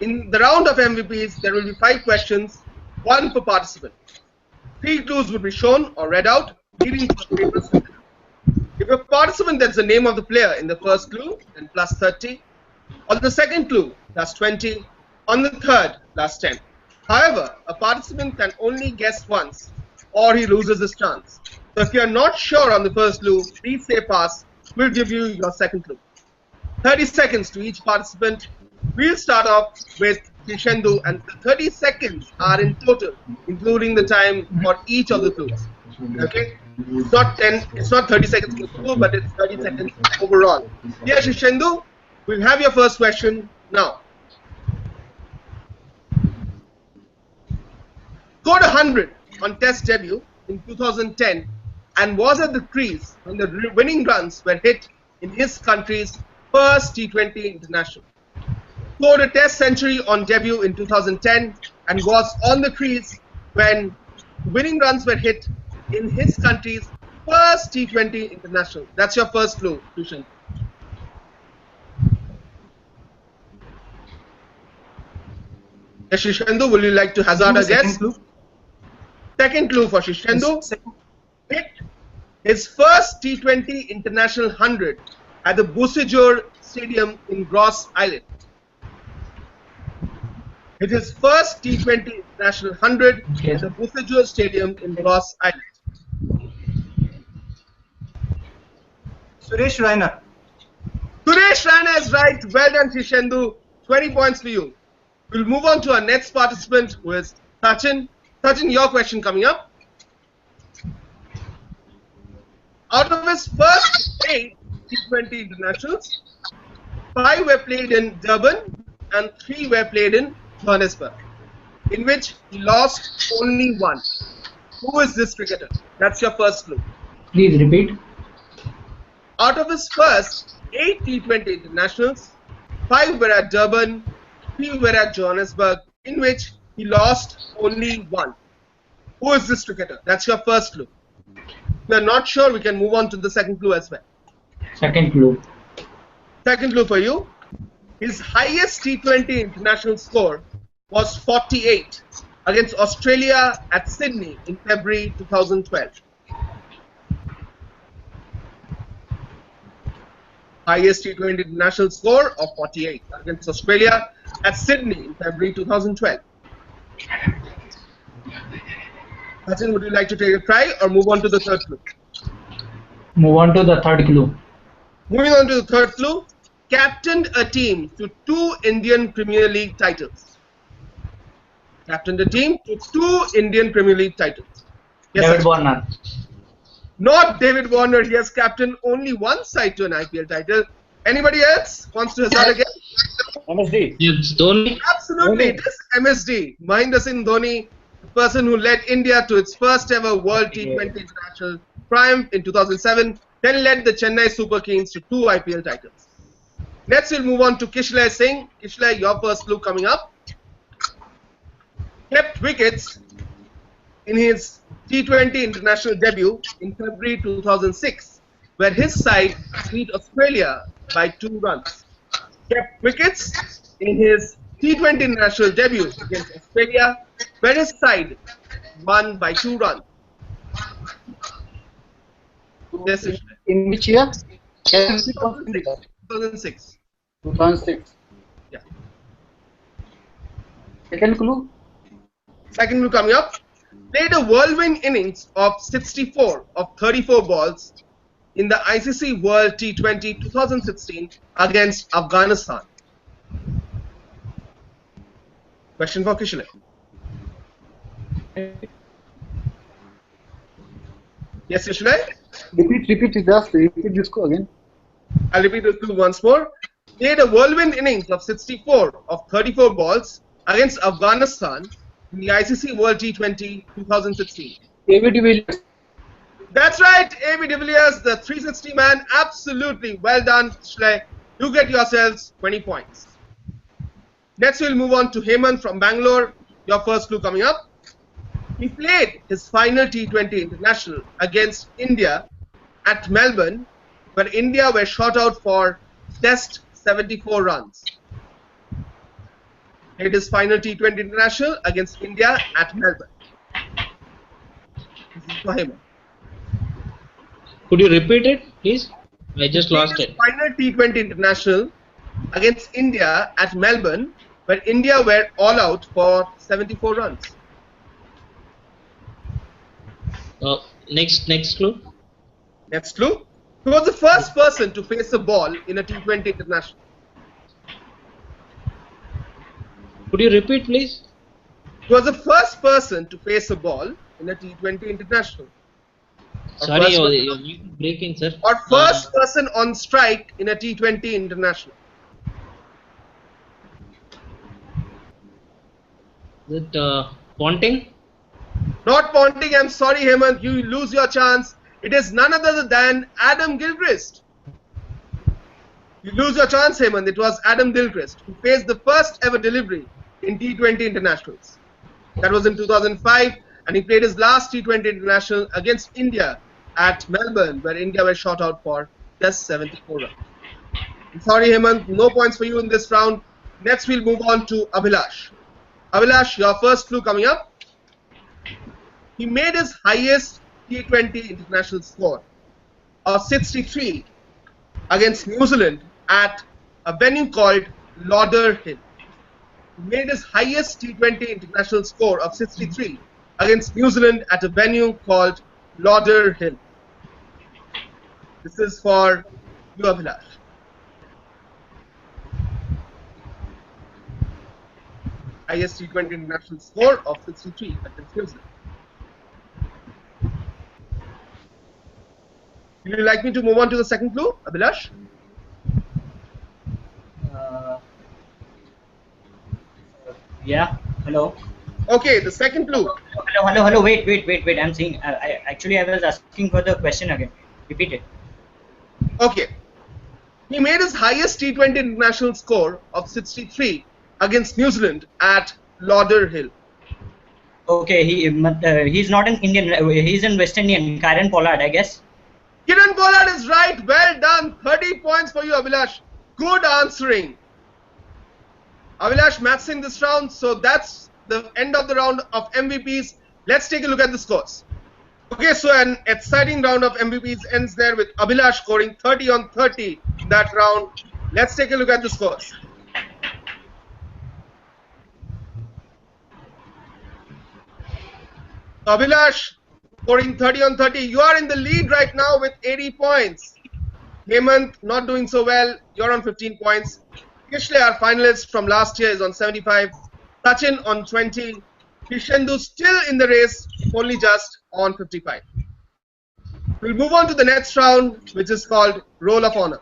In the round of MVPs, there will be 5 questions, 1 per participant. 3 clues will be shown or read out, leading to the papers. If a participant gets the name of the player in the first clue, then plus 30. On the second clue, plus 20. On the third, plus 10. However, a participant can only guess once, or he loses his chance. So if you are not sure on the first clue, please say pass. We'll give you your second clue. 30 seconds to each participant. We'll start off with Krishendu, and the 30 seconds are in total, including the time for each of the clues. Okay? It's not 10, it's not 30 seconds per clue, but it's 30 seconds overall. Yes, Krishendu, we'll have your first question now. Scored 100 on Test debut in 2010 and was at the crease when the winning runs were hit in his country's first T20 international. Scored a Test century on debut in 2010 and was on the crease when winning runs were hit in his country's first T20 international. That's your first clue, Krishan. Yes, Shishendu, will you like to hazard a guess? Second clue for Shishendu. Hit his first T20 international 100 at the Busijur Stadium in Gross Island. It is first T20 international 100 at the Busijur Stadium in Gross Island. Suresh Raina. Suresh Raina is right. Well done, Shishendu. 20 points for you. We'll move on to our next participant, who is Sachin. Sachin, your question coming up. Out of his first 8 T20 internationals, 5 were played in Durban and 3 were played in Johannesburg, in which he lost only 1. Who is this cricketer? That's your first clue. Please repeat. Out of his first 8 T20 internationals, 5 were at Durban, 3 were at Johannesburg, in which he lost only 1. Who is this cricketer? That's your first clue. If you are not sure, we can move on to the second clue as well. Second clue. Second clue for you. His highest T20 international score was 48 against Australia at Sydney in February 2012. Highest T20 international score of 48 against Australia at Sydney in February 2012. Sachin, would you like to take a try or move on to the third clue? Move on to the third clue. Moving on to the third clue. Captained a team to 2 Indian Premier League titles. Captained a team to 2 Indian Premier League titles. Yes, David Warner. Not David Warner. He has captained only one side to an IPL title. Anybody else wants to hazard again? MSD. Yes, Dhoni. Absolutely. It is MSD. Mahendra Singh Dhoni, the person who led India to its first ever World T20 International triumph in 2007, then led the Chennai Super Kings to 2 IPL titles. Next, we'll move on to Kishlay Singh. Kishlay, your first clue coming up. Kept wickets in his T20 international debut in February 2006, where his side beat Australia by 2 runs. Kept wickets in his T20 international debut against Australia, where his side won by 2 runs. Yes, In which year? 2006. 2006. Yeah. Second clue? Second clue coming up. Played a whirlwind innings of 64 of 34 balls in the ICC World T20 2016 against Afghanistan. Question for Kishlay. Yes, Kishlay? Repeat this clue again. I'll repeat the clue once more. Played a whirlwind innings of 64 of 34 balls against Afghanistan in the ICC World T20 2016. A.B. de Villiers. That's right, A.B. de Villiers, the 360 man. Absolutely well done, Kishlay. You get yourselves 20 points. Next, we'll move on to Hemant from Bangalore. Your first clue coming up. He played his final T20 international against India at Melbourne, where India were shot out for Test 74 runs. played his final T20 international against India at Melbourne? This is for him. Could you repeat it, please? I just lost Played it. his final T20 international against India at Melbourne, where India were all out for 74 runs. Next clue. Next clue. Who was the first person to face a ball in a T20 international? Could you repeat, please? Who was the first person to face a ball in a T20 international? Sorry, you're breaking, sir. Or first person on strike in a T20 international? Is it Ponting? Not Ponting, I'm sorry, Hemant, you lose your chance. It is none other than Adam Gilchrist. You lose your chance, Hemant. It was Adam Gilchrist who faced the first ever delivery in T20 internationals. That was in 2005, and he played his last T20 international against India at Melbourne, where India were shot out for just 74 runs. I'm sorry, Hemant, no points for you in this round. Next, we'll move on to Abhilash. Abhilash, your first clue coming up. He made his highest T20 international score of 63 against New Zealand at a venue called Lauderhill. He made his highest T20 international score of 63 against New Zealand at a venue called Lauderhill. This is for you, Abhilash. Highest T20 international score of 63 against New Zealand. Would you like me to move on to the second clue, Abhilash? Yeah. Hello. Okay, the second clue. Hello. Wait. I'm seeing. I was asking for the question again. Repeat it. Okay. He made his highest T20 international score of 63 against New Zealand at Lauderhill. Okay. He's not an Indian. He's in West Indian. Kieran Pollard, I guess. Kieran Pollard is right. Well done. 30 points for you, Abhilash. Good answering. Abhilash matching this round. So that's the end of the round of MVPs. Let's take a look at the scores. Okay, so an exciting round of MVPs ends there with Abhilash scoring 30 on 30 in that round. Let's take a look at the scores. Abhilash scoring 30 on 30. You are in the lead right now with 80 points. Hemant not doing so well. You're on 15 points. Kishle, our finalist from last year, is on 75. Sachin on 20. Krishendu still in the race, only just on 55. We'll move on to the next round, which is called Roll of Honor.